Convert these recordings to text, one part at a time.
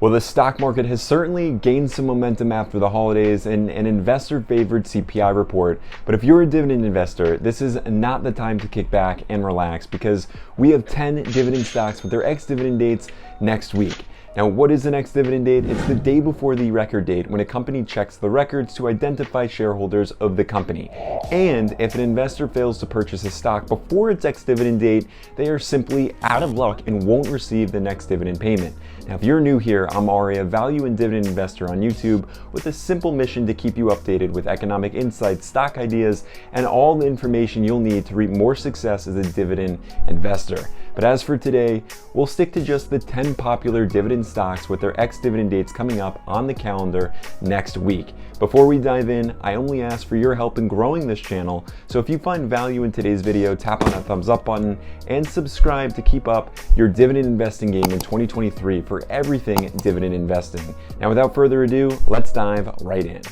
Well, the stock market has certainly gained some momentum after the holidays and an investor-favored CPI report. But if you're a dividend investor, this is not the time to kick back and relax because we have 10 dividend stocks with their ex-dividend dates next week. Now, what is the next dividend date? It's the day before the record date when a company checks the records to identify shareholders of the company. And if an investor fails to purchase a stock before its ex-dividend date, they are simply out of luck and won't receive the next dividend payment. Now, if you're new here, I'm Ari, a value and dividend investor on YouTube with a simple mission to keep you updated with economic insights, stock ideas, and all the information you'll need to reap more success as a dividend investor. But as for today, we'll stick to just the 10 popular dividend stocks with their ex-dividend dates coming up on the calendar next week. Before we dive in, I only ask for your help in growing this channel, so if you find value in today's video, tap on that thumbs up button and subscribe to keep up your dividend investing game in 2023 for everything dividend investing. Now, without further ado, let's dive right in.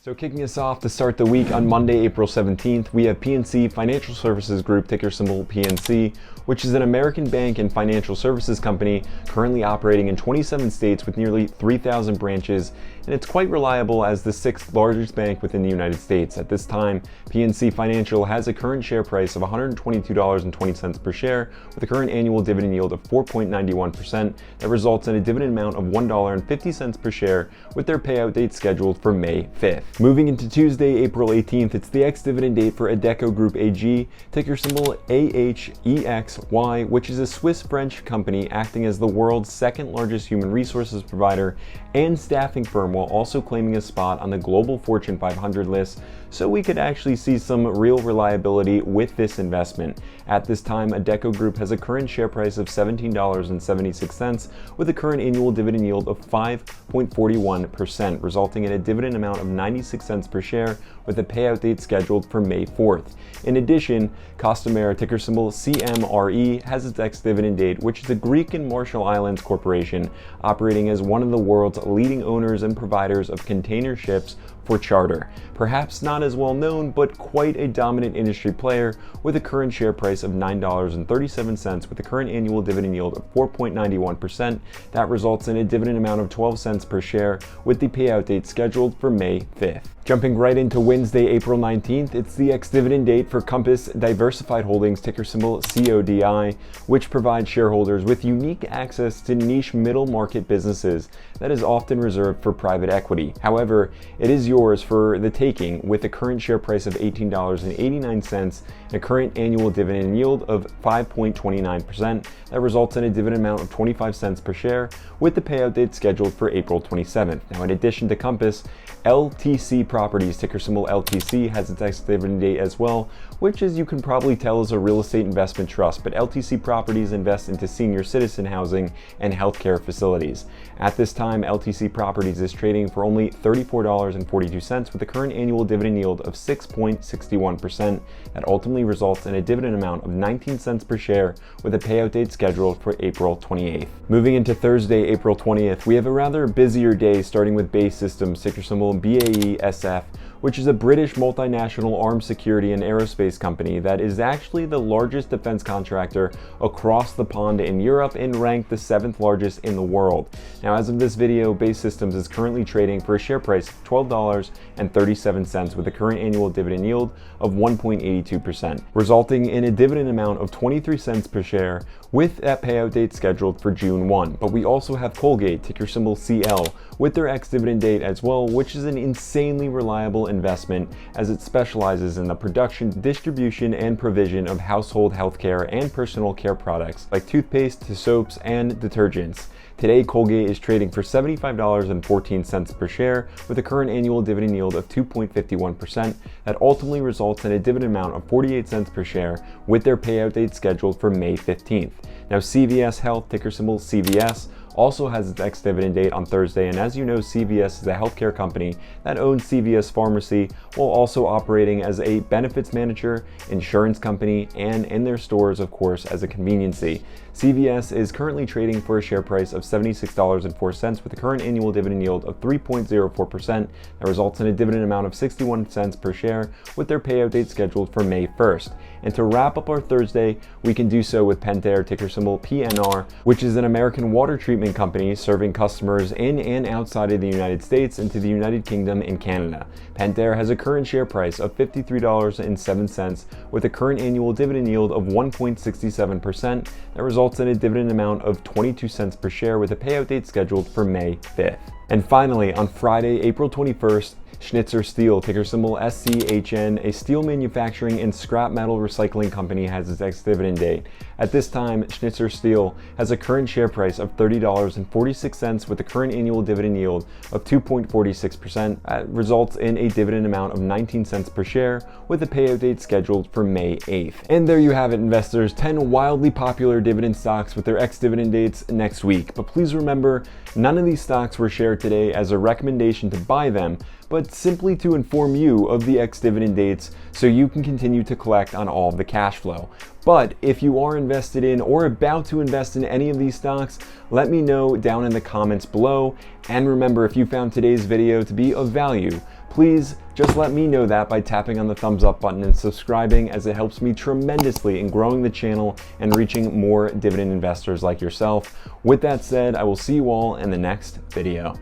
So kicking us off to start the week on Monday, April 17th, we have PNC Financial Services Group, ticker symbol PNC, which is an American bank and financial services company currently operating in 27 states with nearly 3,000 branches, and it's quite reliable as the 6th largest bank within the United States. At this time, PNC Financial has a current share price of $122.20 per share with a current annual dividend yield of 4.91%. That results in a dividend amount of $1.50 per share with their payout date scheduled for May 5th. Moving into Tuesday, April 18th, it's the ex-dividend date for Adecco Group AG, ticker symbol AHEXY, which is a Swiss-French company acting as the world's second largest human resources provider and staffing firm, while also claiming a spot on the global Fortune 500 list, so we could actually see some real reliability with this investment. At this time, Adecco Group has a current share price of $17.76 with a current annual dividend yield of 5.41%, resulting in a dividend amount of 96 cents per share with a payout date scheduled for May 4th. In addition, Costamare, ticker symbol CMRE, has its ex-dividend date, which is a Greek and Marshall Islands corporation operating as one of the world's leading owners and providers of container ships for charter. Perhaps not as well known, but quite a dominant industry player with a current share price of $9.37 with a current annual dividend yield of 4.91%. That results in a dividend amount of 12 cents per share with the payout date scheduled for May 5th. Jumping right into Wednesday, April 19th, it's the ex-dividend date for Compass Diversified Holdings, ticker symbol CODI, which provides shareholders with unique access to niche middle market businesses that is often reserved for private equity. However, it is yours for the taking with a current share price of $18.89 and a current annual dividend yield of 5.29%. That results in a dividend amount of 25 cents per share with the payout date scheduled for April 27th. Now, in addition to Compass, LTC Properties, ticker symbol LTC, has its ex-dividend date as well, which, as you can probably tell, is a real estate investment trust, but LTC Properties invests into senior citizen housing and healthcare facilities. At this time, LTC Properties is trading for only $34.42 with a current annual dividend yield of 6.61%. That ultimately results in a dividend amount of 19 cents per share with a payout date scheduled for April 28th. Moving into Thursday, April 20th, we have a rather busier day starting with Base Systems, ticker symbol BAESF, which is a British multinational armed security and aerospace company that is actually the largest defense contractor across the pond in Europe and ranked the 7th largest in the world. Now, as of this video, Base Systems is currently trading for a share price of $12.37 with a current annual dividend yield of 1.82%, resulting in a dividend amount of 23 cents per share with that payout date scheduled for June 1. But we also have Colgate, ticker symbol CL, with their ex-dividend date as well, which is an insanely reliable investment as it specializes in the production, distribution, and provision of household healthcare and personal care products like toothpaste to soaps and detergents. Today, Colgate is trading for $75.14 per share with a current annual dividend yield of 2.51%. That ultimately results in a dividend amount of 48 cents per share with their payout date scheduled for May 15th. Now, CVS Health, ticker symbol CVS, also has its ex-dividend date on Thursday, and as you know, CVS is a healthcare company that owns CVS Pharmacy while also operating as a benefits manager, insurance company, and in their stores, of course, as a conveniency. CVS is currently trading for a share price of $76.04 with a current annual dividend yield of 3.04%. That results in a dividend amount of 61 cents per share, with their payout date scheduled for May 1st. And to wrap up our Thursday, we can do so with Pentair, ticker symbol PNR, which is an American water treatment company serving customers in and outside of the United States into the United Kingdom and Canada. Pentair has a current share price of $53.07 with a current annual dividend yield of 1.67%. That results in a dividend amount of 22 cents per share with a payout date scheduled for May 5th. And finally, on Friday, April 21st, Schnitzer Steel, ticker symbol SCHN, a steel manufacturing and scrap metal recycling company, has its ex-dividend date. At this time, Schnitzer Steel has a current share price of $30.46 with a current annual dividend yield of 2.46%. That results in a dividend amount of 19 cents per share with a payout date scheduled for May 8th. And there you have it, investors, 10 wildly popular dividend stocks with their ex-dividend dates next week. But please remember, none of these stocks were shared today as a recommendation to buy them, but simply to inform you of the ex-dividend dates so you can continue to collect on all of the cash flow. But if you are invested in or about to invest in any of these stocks, let me know down in the comments below. And remember, if you found today's video to be of value, please just let me know that by tapping on the thumbs up button and subscribing, as it helps me tremendously in growing the channel and reaching more dividend investors like yourself. With that said, I will see you all in the next video.